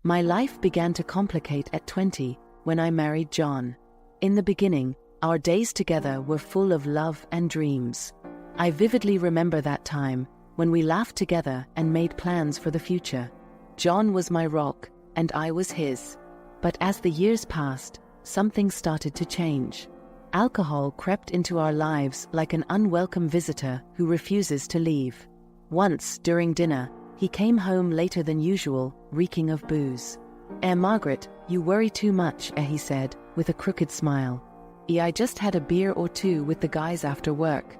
My life began to complicate at 20 when I married John. In the beginning, our days together were full of love and dreams. I vividly remember that time when we laughed together and made plans for the future. John was my rock, and I was his. But as the years passed, something started to change. Alcohol crept into our lives like an unwelcome visitor who refuses to leave. Once, during dinner, he came home later than usual, reeking of booze. Margaret, you worry too much, he said, with a crooked smile. I just had a beer or two with the guys after work.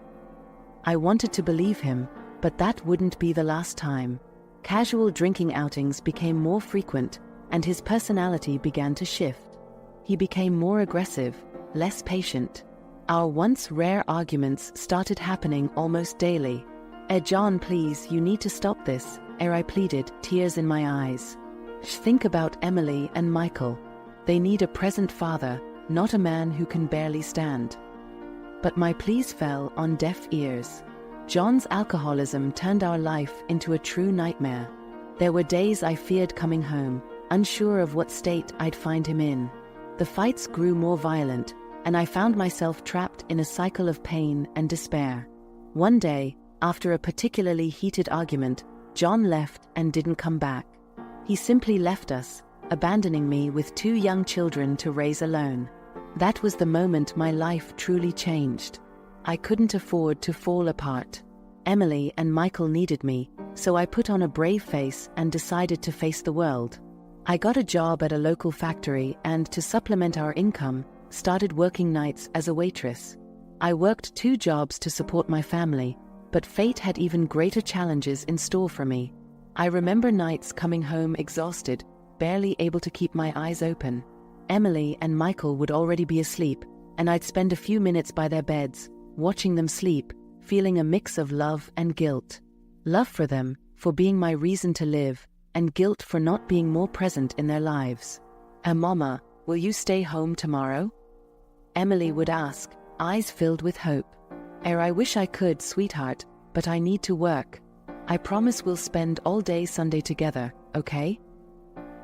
I wanted to believe him, but that wouldn't be the last time. Casual drinking outings became more frequent, and his personality began to shift. He became more aggressive, less patient. Our once rare arguments started happening almost daily. John, please, you need to stop this, I pleaded, tears in my eyes. Think about Emily and Michael. They need a present father, not a man who can barely stand. But my pleas fell on deaf ears. John's alcoholism turned our life into a true nightmare. There were days I feared coming home, unsure of what state I'd find him in. The fights grew more violent, and I found myself trapped in a cycle of pain and despair. One day, after a particularly heated argument, John left and didn't come back. He simply left us, abandoning me with 2 young children to raise alone. That was the moment my life truly changed. I couldn't afford to fall apart. Emily and Michael needed me, so I put on a brave face and decided to face the world. I got a job at a local factory and, to supplement our income, started working nights as a waitress. I worked 2 jobs to support my family, but fate had even greater challenges in store for me. I remember nights coming home exhausted, barely able to keep my eyes open. Emily and Michael would already be asleep, and I'd spend a few minutes by their beds, watching them sleep, feeling a mix of love and guilt. Love for them, for being my reason to live, and guilt for not being more present in their lives. Mama, will you stay home tomorrow? Emily would ask, eyes filled with hope. I wish I could, sweetheart, but I need to work. I promise we'll spend all day Sunday together, okay?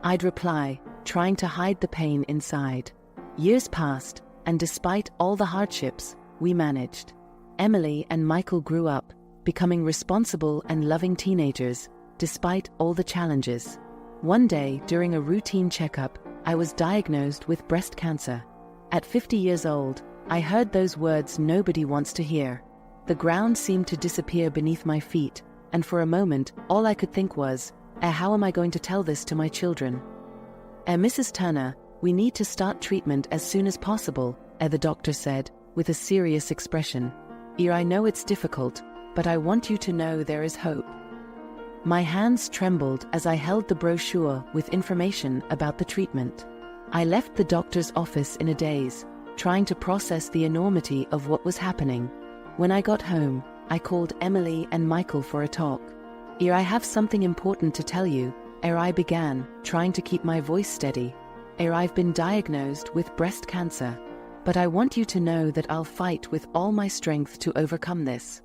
I'd reply, trying to hide the pain inside. Years passed, and despite all the hardships, we managed. Emily and Michael grew up, becoming responsible and loving teenagers, despite all the challenges. One day, during a routine checkup, I was diagnosed with breast cancer. At 50 years old, I heard those words nobody wants to hear. The ground seemed to disappear beneath my feet, and for a moment, all I could think was, how am I going to tell this to my children? Mrs. Turner, we need to start treatment as soon as possible, the doctor said, with a serious expression. I know it's difficult, but I want you to know there is hope. My hands trembled as I held the brochure with information about the treatment. I left the doctor's office in a daze, trying to process the enormity of what was happening. When I got home, I called Emily and Michael for a talk. I have something important to tell you, I began, trying to keep my voice steady. I've been diagnosed with breast cancer, but I want you to know that I'll fight with all my strength to overcome this.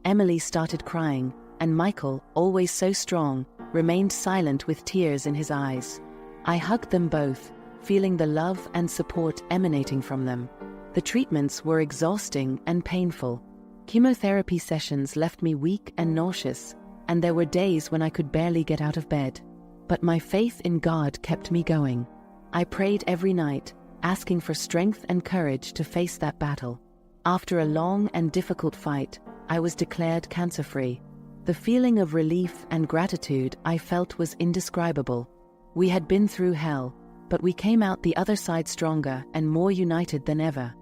Emily started crying, and Michael, always so strong, remained silent with tears in his eyes. I hugged them both, feeling the love and support emanating from them. The treatments were exhausting and painful. Chemotherapy sessions left me weak and nauseous, and there were days when I could barely get out of bed. But my faith in God kept me going. I prayed every night, asking for strength and courage to face that battle. After a long and difficult fight, I was declared cancer-free. The feeling of relief and gratitude I felt was indescribable. We had been through hell, but we came out the other side stronger and more united than ever.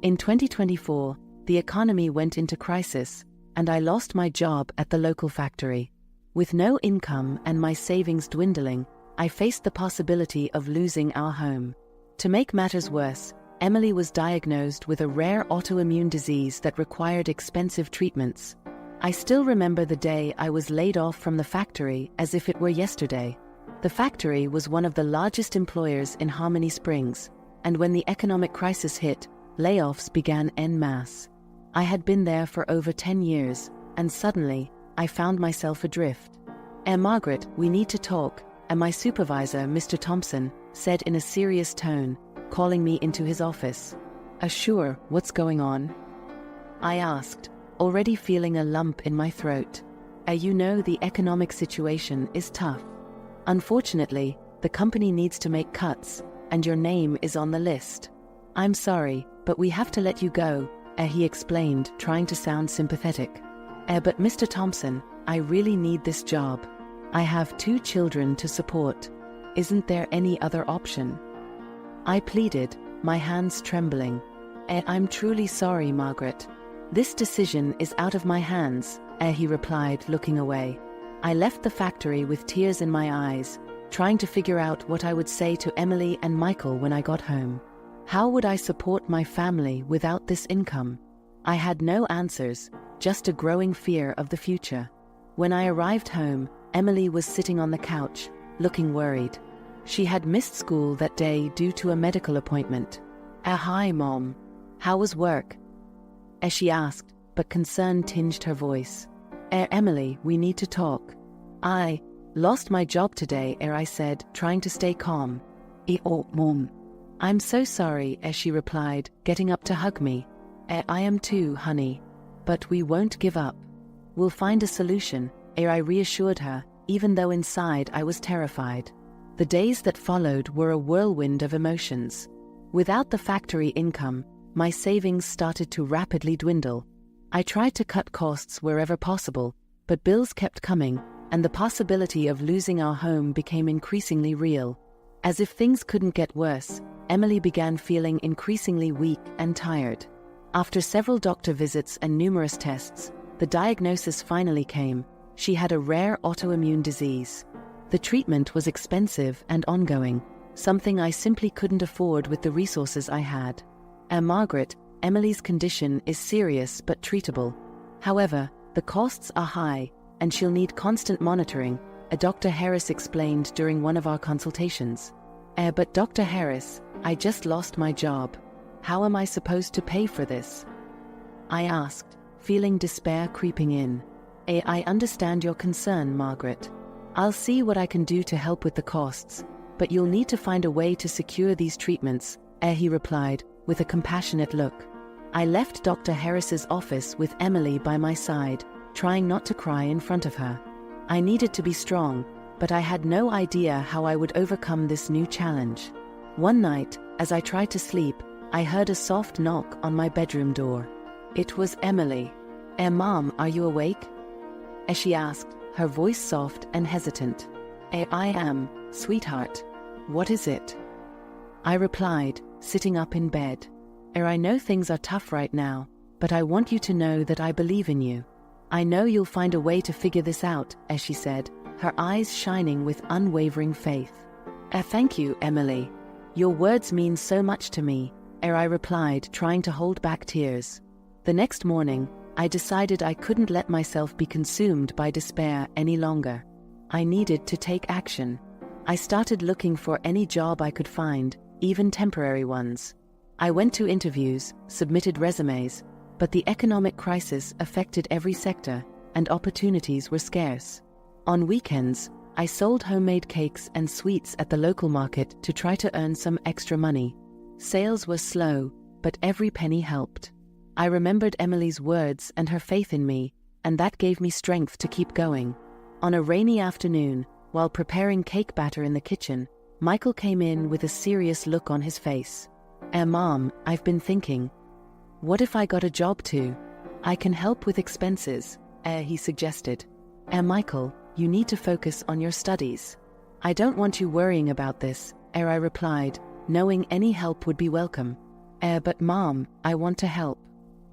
In 2024, the economy went into crisis, and I lost my job at the local factory. With no income and my savings dwindling, I faced the possibility of losing our home. To make matters worse, Emily was diagnosed with a rare autoimmune disease that required expensive treatments. I still remember the day I was laid off from the factory as if it were yesterday. The factory was one of the largest employers in Harmony Springs, and when the economic crisis hit, layoffs began en masse. I had been there for over 10 years, and suddenly, I found myself adrift. Margaret, we need to talk, and my supervisor, Mr. Thompson, said in a serious tone, calling me into his office. Sure, what's going on? I asked, already feeling a lump in my throat. You know the economic situation is tough. Unfortunately, the company needs to make cuts, and your name is on the list. I'm sorry, but we have to let you go, he explained, trying to sound sympathetic. But Mr. Thompson, I really need this job. I have 2 children to support. Isn't there any other option? I pleaded, my hands trembling. I'm truly sorry, Margaret. This decision is out of my hands, he replied, looking away. I left the factory with tears in my eyes, trying to figure out what I would say to Emily and Michael when I got home. How would I support my family without this income? I had no answers, just a growing fear of the future. When I arrived home, Emily was sitting on the couch, looking worried. She had missed school that day due to a medical appointment. Hi, Mom. How was work? She asked, but concern tinged her voice. Emily, we need to talk. I lost my job today, I said, trying to stay calm. Oh, Mom. I'm so sorry, she replied, getting up to hug me. I am too, honey. But we won't give up. We'll find a solution, I reassured her, even though inside I was terrified. The days that followed were a whirlwind of emotions. Without the factory income, my savings started to rapidly dwindle. I tried to cut costs wherever possible, but bills kept coming, and the possibility of losing our home became increasingly real. As if things couldn't get worse, Emily began feeling increasingly weak and tired. After several doctor visits and numerous tests, the diagnosis finally came. She had a rare autoimmune disease. The treatment was expensive and ongoing, something I simply couldn't afford with the resources I had. Margaret, Emily's condition is serious but treatable. However, the costs are high, and she'll need constant monitoring, Dr. Harris explained during one of our consultations. But Dr. Harris, I just lost my job. How am I supposed to pay for this? I asked, feeling despair creeping in. I understand your concern, Margaret. I'll see what I can do to help with the costs, but you'll need to find a way to secure these treatments, he replied, with a compassionate look. I left Dr. Harris's office with Emily by my side, trying not to cry in front of her. I needed to be strong, but I had no idea how I would overcome this new challenge. One night, as I tried to sleep, I heard a soft knock on my bedroom door. It was Emily. Mom, are you awake? She asked, her voice soft and hesitant. I am, sweetheart. What is it? I replied, sitting up in bed. I know things are tough right now, but I want you to know that I believe in you. I know you'll find a way to figure this out, as she said, her eyes shining with unwavering faith. Thank you, Emily. Your words mean so much to me, I replied, trying to hold back tears. The next morning, I decided I couldn't let myself be consumed by despair any longer. I needed to take action. I started looking for any job I could find, even temporary ones. I went to interviews, submitted resumes, but the economic crisis affected every sector, and opportunities were scarce. On weekends, I sold homemade cakes and sweets at the local market to try to earn some extra money. Sales were slow, but every penny helped. I remembered Emily's words and her faith in me, and that gave me strength to keep going. On a rainy afternoon, while preparing cake batter in the kitchen, Michael came in with a serious look on his face. Mom, I've been thinking. What if I got a job too? I can help with expenses, he suggested. Michael, you need to focus on your studies. I don't want you worrying about this, I replied, knowing any help would be welcome. But Mom, I want to help.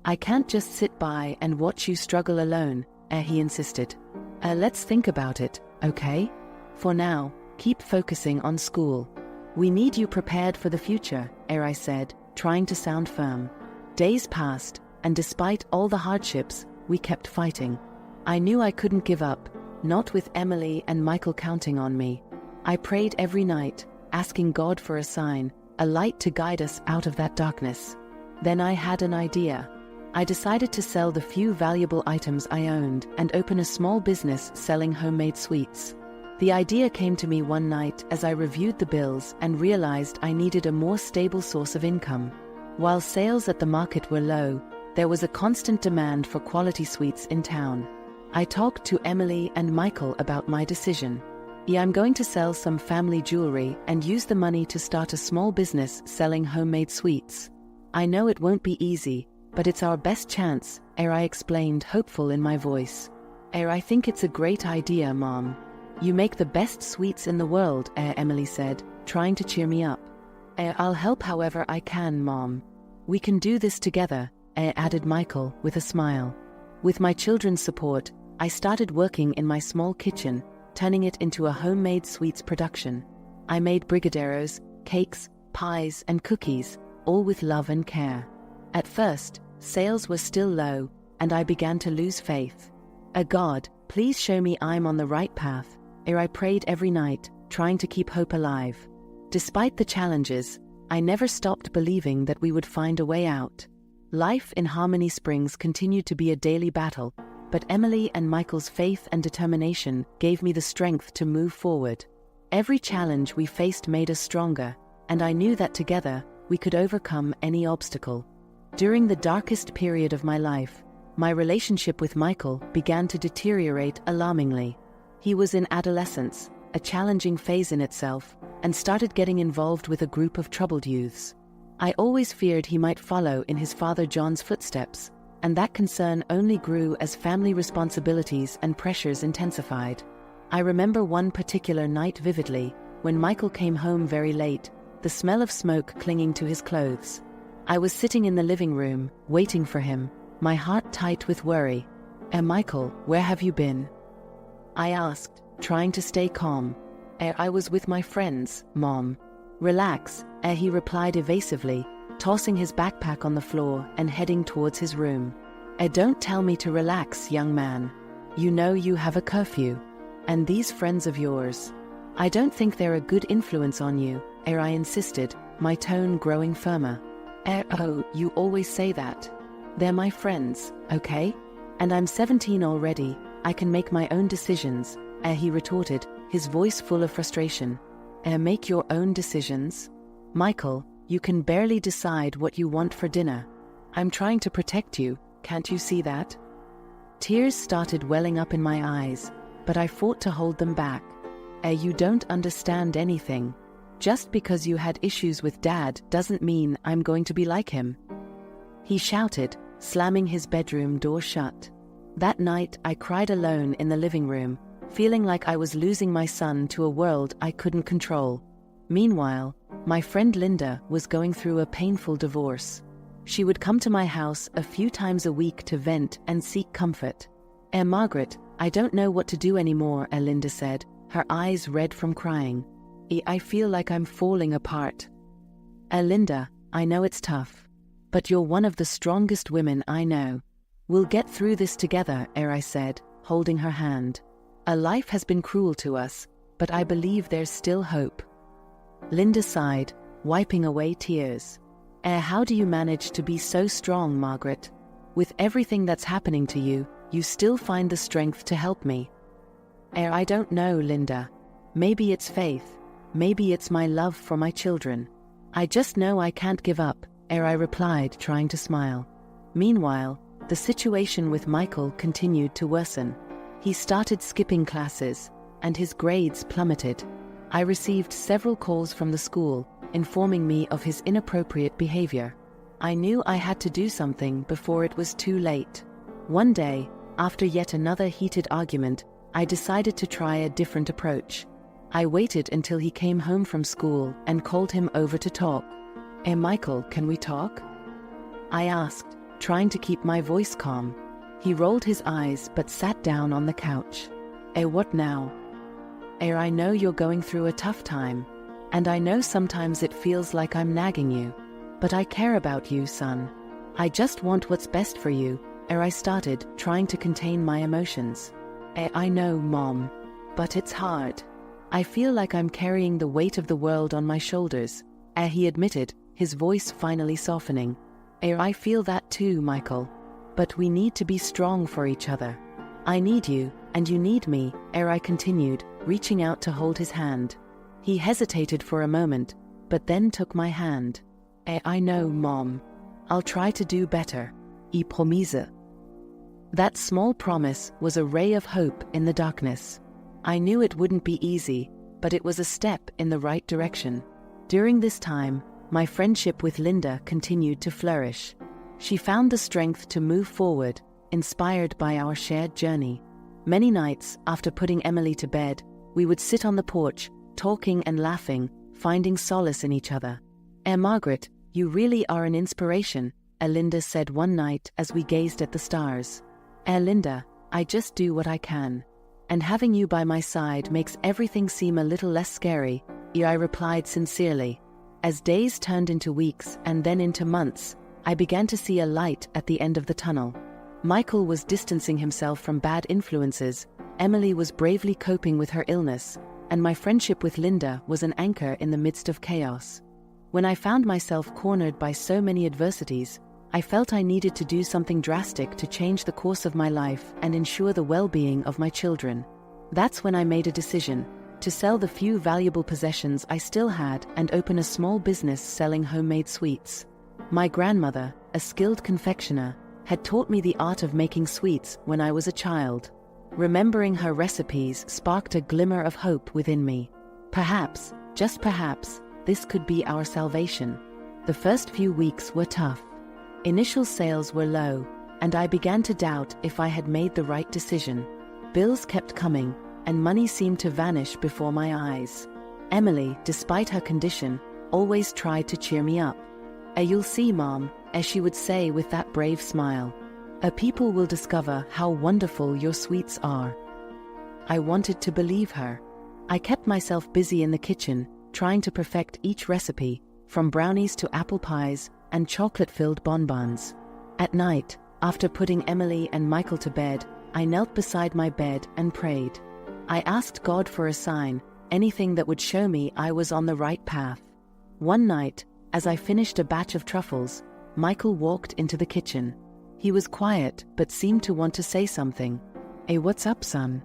I can't just sit by and watch you struggle alone, he insisted. Let's think about it, okay? For now, keep focusing on school. We need you prepared for the future, I said, trying to sound firm. Days passed, and despite all the hardships, we kept fighting. I knew I couldn't give up, not with Emily and Michael counting on me. I prayed every night, asking God for a sign, a light to guide us out of that darkness. Then I had an idea. I decided to sell the few valuable items I owned and open a small business selling homemade sweets. The idea came to me one night as I reviewed the bills and realized I needed a more stable source of income. While sales at the market were low, there was a constant demand for quality sweets in town. I talked to Emily and Michael about my decision. I'm going to sell some family jewelry and use the money to start a small business selling homemade sweets. I know it won't be easy, but it's our best chance, I explained, hopeful in my voice. I think it's a great idea, Mom. You make the best sweets in the world, Emily said, trying to cheer me up. I'll help however I can, Mom. We can do this together, added Michael with a smile. With my children's support, I started working in my small kitchen, turning it into a homemade sweets production. I made brigadeiros, cakes, pies, and cookies, all with love and care. At first, sales were still low, and I began to lose faith. God, please show me I'm on the right path, I prayed every night, trying to keep hope alive. Despite the challenges, I never stopped believing that we would find a way out. Life in Harmony Springs continued to be a daily battle, but Emily and Michael's faith and determination gave me the strength to move forward. Every challenge we faced made us stronger, and I knew that together, we could overcome any obstacle. During the darkest period of my life, my relationship with Michael began to deteriorate alarmingly. He was in adolescence, a challenging phase in itself, and started getting involved with a group of troubled youths. I always feared he might follow in his father John's footsteps, and that concern only grew as family responsibilities and pressures intensified. I remember one particular night vividly, when Michael came home very late, the smell of smoke clinging to his clothes. I was sitting in the living room, waiting for him, my heart tight with worry. Michael, where have you been? I asked, trying to stay calm. I was with my friends, Mom. Relax, he replied evasively, tossing his backpack on the floor and heading towards his room. Don't tell me to relax, young man. You know you have a curfew. And these friends of yours, I don't think they're a good influence on you, I insisted, my tone growing firmer. Oh, you always say that. They're my friends, okay? And I'm 17 already, I can make my own decisions, he retorted, his voice full of frustration. Make your own decisions? Michael, you can barely decide what you want for dinner. I'm trying to protect you, can't you see that? Tears started welling up in my eyes, but I fought to hold them back. You don't understand anything. Just because you had issues with Dad doesn't mean I'm going to be like him. He shouted, slamming his bedroom door shut. That night I cried alone in the living room, feeling like I was losing my son to a world I couldn't control. Meanwhile, my friend Linda was going through a painful divorce. She would come to my house a few times a week to vent and seek comfort. Margaret, I don't know what to do anymore, Linda said, her eyes red from crying. I feel like I'm falling apart. Linda, I know it's tough, but you're one of the strongest women I know. We'll get through this together, I said, holding her hand. Life has been cruel to us, but I believe there's still hope. Linda sighed, wiping away tears. How do you manage to be so strong, Margaret? With everything that's happening to you, you still find the strength to help me. I don't know, Linda. Maybe it's faith. Maybe it's my love for my children. I just know I can't give up, I replied, trying to smile. Meanwhile, the situation with Michael continued to worsen. He started skipping classes, and his grades plummeted. I received several calls from the school, informing me of his inappropriate behavior. I knew I had to do something before it was too late. One day, after yet another heated argument, I decided to try a different approach. I waited until he came home from school and called him over to talk. Michael, can we talk? I asked, trying to keep my voice calm. He rolled his eyes but sat down on the couch. What now? I know you're going through a tough time, and I know sometimes it feels like I'm nagging you, but I care about you, son. I just want what's best for you, I started, trying to contain my emotions. I know, Mom, but it's hard. I feel like I'm carrying the weight of the world on my shoulders, he admitted, his voice finally softening. I feel that too, Michael. But we need to be strong for each other. I need you, and you need me, I continued, reaching out to hold his hand. He hesitated for a moment, but then took my hand. I know, Mom. I'll try to do better. I promise. That small promise was a ray of hope in the darkness. I knew it wouldn't be easy, but it was a step in the right direction. During this time, my friendship with Linda continued to flourish. She found the strength to move forward, inspired by our shared journey. Many nights, after putting Emily to bed, we would sit on the porch, talking and laughing, finding solace in each other. Margaret, you really are an inspiration, Linda said one night as we gazed at the stars. Linda, I just do what I can. And having you by my side makes everything seem a little less scary, I replied sincerely. As days turned into weeks and then into months, I began to see a light at the end of the tunnel. Michael was distancing himself from bad influences, Emily was bravely coping with her illness, and my friendship with Linda was an anchor in the midst of chaos. When I found myself cornered by so many adversities, I felt I needed to do something drastic to change the course of my life and ensure the well-being of my children. That's when I made a decision to sell the few valuable possessions I still had and open a small business selling homemade sweets. My grandmother, a skilled confectioner, had taught me the art of making sweets when I was a child. Remembering her recipes sparked a glimmer of hope within me. Perhaps, just perhaps, this could be our salvation. The first few weeks were tough. Initial sales were low, and I began to doubt if I had made the right decision. Bills kept coming, and money seemed to vanish before my eyes. Emily, despite her condition, always tried to cheer me up. You'll see, Mom, as she would say with that brave smile. People will discover how wonderful your sweets are. I wanted to believe her. I kept myself busy in the kitchen, trying to perfect each recipe, from brownies to apple pies and chocolate-filled bonbons. At night, after putting Emily and Michael to bed, I knelt beside my bed and prayed. I asked God for a sign, anything that would show me I was on the right path. One night, as I finished a batch of truffles, Michael walked into the kitchen. He was quiet but seemed to want to say something. What's up, son?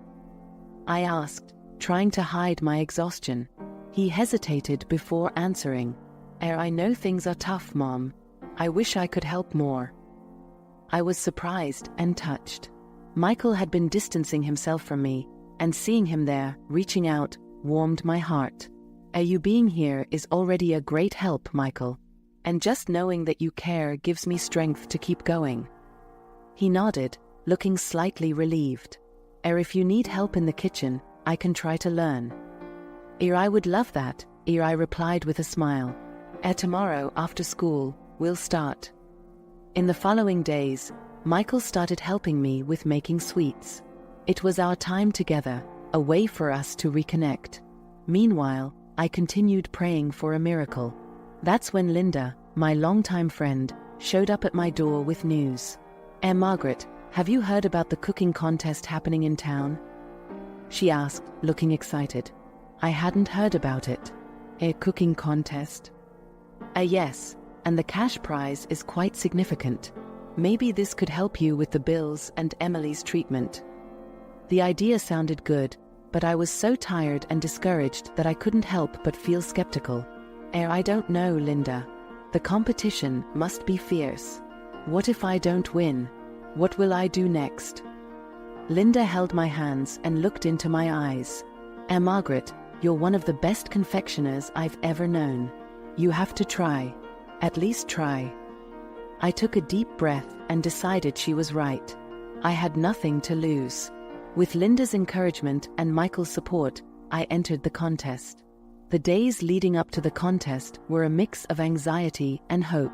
I asked, trying to hide my exhaustion. He hesitated before answering. I know things are tough, Mom. I wish I could help more. I was surprised and touched. Michael had been distancing himself from me, and seeing him there, reaching out, warmed my heart. You being here is already a great help, Michael. And just knowing that you care gives me strength to keep going. He nodded, looking slightly relieved. If you need help in the kitchen, I can try to learn. I would love that, I replied with a smile. Tomorrow after school, we'll start. In the following days, Michael started helping me with making sweets. It was our time together, a way for us to reconnect. Meanwhile, I continued praying for a miracle. That's when Linda, my longtime friend, showed up at my door with news. Margaret, have you heard about the cooking contest happening in town? She asked, looking excited. I hadn't heard about it. A cooking contest? Yes, and the cash prize is quite significant. Maybe this could help you with the bills and Emily's treatment. The idea sounded good, but I was so tired and discouraged that I couldn't help but feel skeptical. I don't know, Linda. The competition must be fierce. What if I don't win? What will I do next? Linda held my hands and looked into my eyes. Margaret, you're one of the best confectioners I've ever known. You have to try. At least try. I took a deep breath and decided she was right. I had nothing to lose. With Linda's encouragement and Michael's support, I entered the contest. The days leading up to the contest were a mix of anxiety and hope.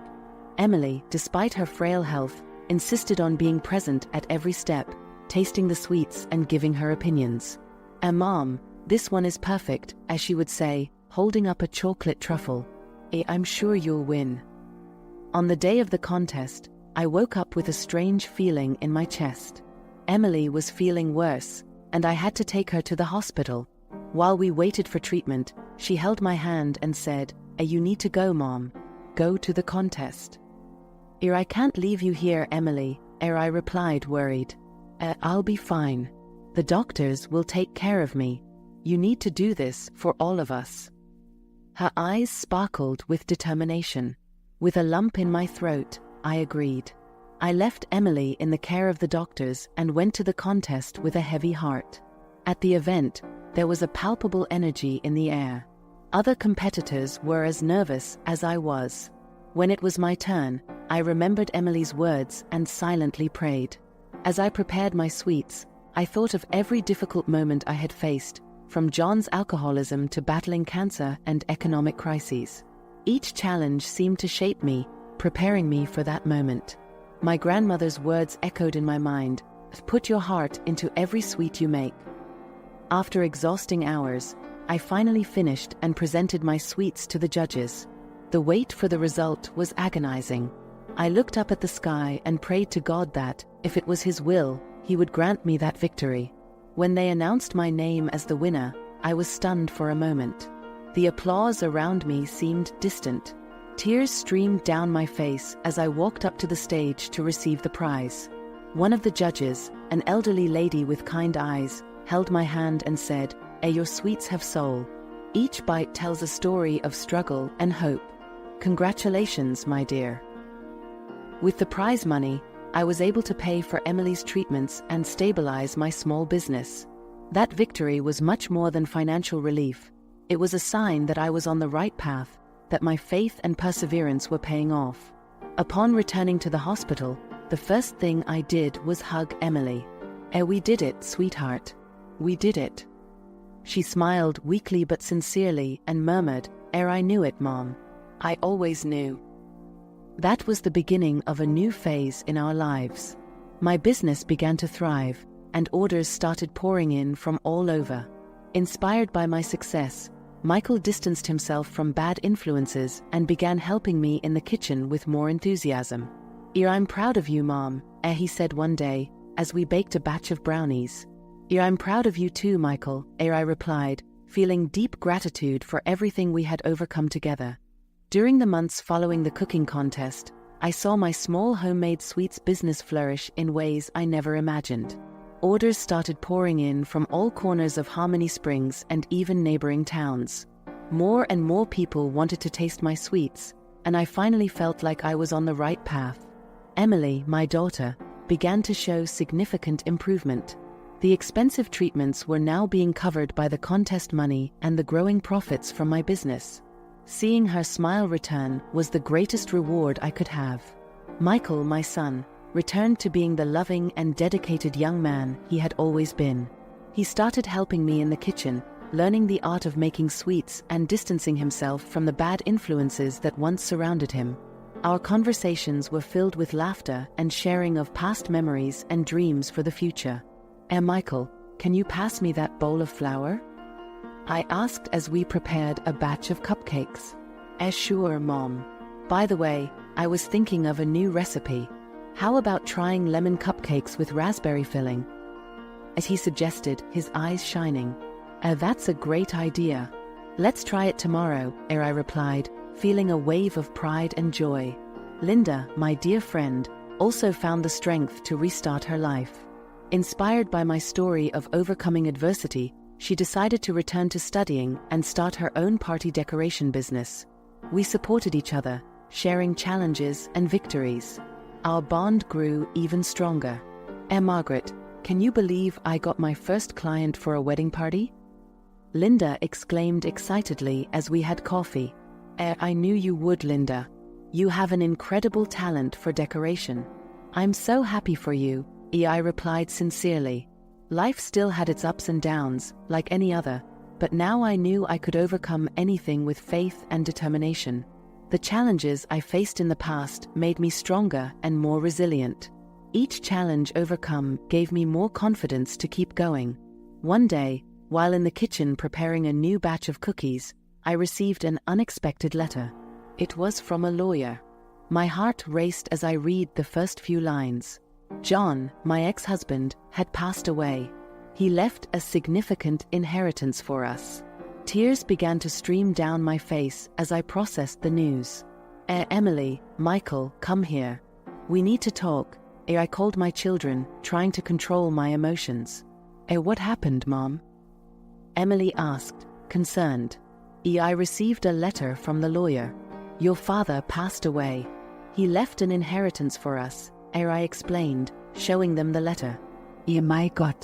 Emily, despite her frail health, insisted on being present at every step, tasting the sweets and giving her opinions. Mom, this one is perfect, as she would say, holding up a chocolate truffle. I'm sure you'll win. On the day of the contest, I woke up with a strange feeling in my chest. Emily was feeling worse, and I had to take her to the hospital. While we waited for treatment, she held my hand and said, You need to go, Mom. Go to the contest. I can't leave you here, Emily, I replied, worried. I'll be fine. The doctors will take care of me. you need to do this for all of us." Her eyes sparkled with determination. With a lump in my throat, I agreed. I left Emily in the care of the doctors and went to the contest with a heavy heart. At the event, there was a palpable energy in the air. Other competitors were as nervous as I was. When it was my turn, I remembered Emily's words and silently prayed. As I prepared my sweets, I thought of every difficult moment I had faced, from John's alcoholism to battling cancer and economic crises. Each challenge seemed to shape me, preparing me for that moment. My grandmother's words echoed in my mind, "Put your heart into every sweet you make." After exhausting hours, I finally finished and presented my sweets to the judges. The wait for the result was agonizing. I looked up at the sky and prayed to God that, if it was His will, He would grant me that victory. When they announced my name as the winner, I was stunned for a moment. The applause around me seemed distant. Tears streamed down my face as I walked up to the stage to receive the prize. One of the judges, an elderly lady with kind eyes, held my hand and said, "Your sweets have soul. Each bite tells a story of struggle and hope. Congratulations, my dear." With the prize money, I was able to pay for Emily's treatments and stabilize my small business. That victory was much more than financial relief. It was a sign that I was on the right path, that my faith and perseverance were paying off. Upon returning to the hospital, the first thing I did was hug Emily. We did it, sweetheart. We did it." She smiled weakly but sincerely and murmured, I knew it, Mom. I always knew." That was the beginning of a new phase in our lives. My business began to thrive, and orders started pouring in from all over. Inspired by my success, Michael distanced himself from bad influences and began helping me in the kitchen with more enthusiasm. "I'm proud of you, Mom," he said one day, as we baked a batch of brownies. "I'm proud of you too, Michael," I replied, feeling deep gratitude for everything we had overcome together. During the months following the cooking contest, I saw my small homemade sweets business flourish in ways I never imagined. Orders started pouring in from all corners of Harmony Springs and even neighboring towns. More and more people wanted to taste my sweets, and I finally felt like I was on the right path. Emily, my daughter, began to show significant improvement. The expensive treatments were now being covered by the contest money and the growing profits from my business. Seeing her smile return was the greatest reward I could have. Michael, my son, returned to being the loving and dedicated young man he had always been. He started helping me in the kitchen, learning the art of making sweets and distancing himself from the bad influences that once surrounded him. Our conversations were filled with laughter and sharing of past memories and dreams for the future. Michael, can you pass me that bowl of flour?" I asked as we prepared a batch of cupcakes. Sure, Mom. By the way, I was thinking of a new recipe. How about trying lemon cupcakes with raspberry filling?" As he suggested, his eyes shining. That's a great idea. Let's try it tomorrow," I replied, feeling a wave of pride and joy. Linda, my dear friend, also found the strength to restart her life. Inspired by my story of overcoming adversity, she decided to return to studying and start her own party decoration business. We supported each other, sharing challenges and victories. Our bond grew even stronger. Margaret, can you believe I got my first client for a wedding party?" Linda exclaimed excitedly as we had coffee. I knew you would, Linda. You have an incredible talent for decoration. I'm so happy for you, I replied sincerely. Life still had its ups and downs, like any other, but now I knew I could overcome anything with faith and determination. The challenges I faced in the past made me stronger and more resilient. Each challenge overcome gave me more confidence to keep going. One day, while in the kitchen preparing a new batch of cookies, I received an unexpected letter. It was from a lawyer. My heart raced as I read the first few lines. John, my ex-husband, had passed away. He left a significant inheritance for us. Tears began to stream down my face as I processed the news. Emily, Michael, come here. We need to talk. I called my children, trying to control my emotions. What happened, Mom? Emily asked, concerned. I received a letter from the lawyer. Your father passed away. He left an inheritance for us, I explained, showing them the letter. My God.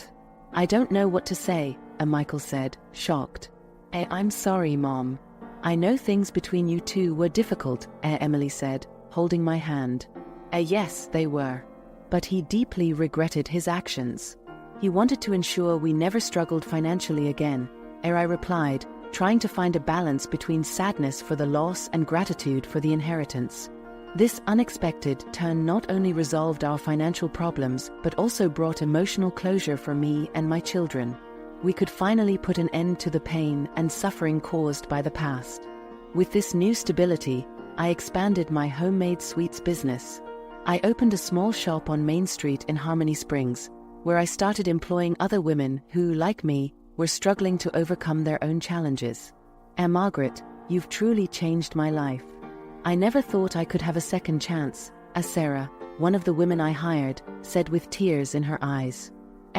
I don't know what to say, Michael said, shocked. I'm sorry, Mom. I know things between you two were difficult, Emily said, holding my hand. Yes, they were. But he deeply regretted his actions. He wanted to ensure we never struggled financially again, I replied, trying to find a balance between sadness for the loss and gratitude for the inheritance. This unexpected turn not only resolved our financial problems but also brought emotional closure for me and my children. We could finally put an end to the pain and suffering caused by the past. With this new stability, I expanded my homemade sweets business. I opened a small shop on Main Street in Harmony Springs, where I started employing other women who, like me, were struggling to overcome their own challenges. Margaret, you've truly changed my life. I never thought I could have a second chance, Sarah, one of the women I hired, said with tears in her eyes.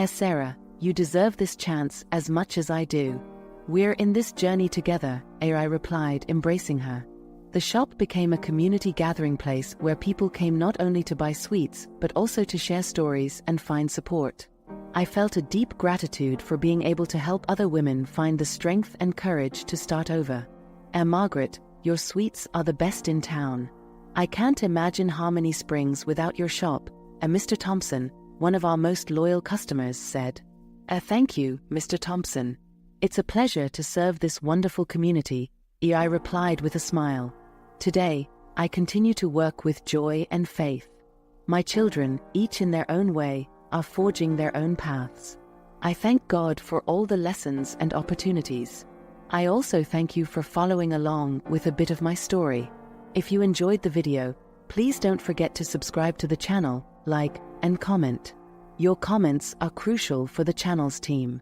Sarah, you deserve this chance as much as I do. We're in this journey together, I replied, embracing her. The shop became a community gathering place where people came not only to buy sweets but also to share stories and find support. I felt a deep gratitude for being able to help other women find the strength and courage to start over. Margaret, your sweets are the best in town. I can't imagine Harmony Springs without your shop, Mr. Thompson, one of our most loyal customers, said. Thank you, Mr. Thompson. It's a pleasure to serve this wonderful community, I replied with a smile. Today, I continue to work with joy and faith. My children, each in their own way, are forging their own paths. I thank God for all the lessons and opportunities. I also thank you for following along with a bit of my story. If you enjoyed the video, please don't forget to subscribe to the channel, like, and comment. Your comments are crucial for the channel's team.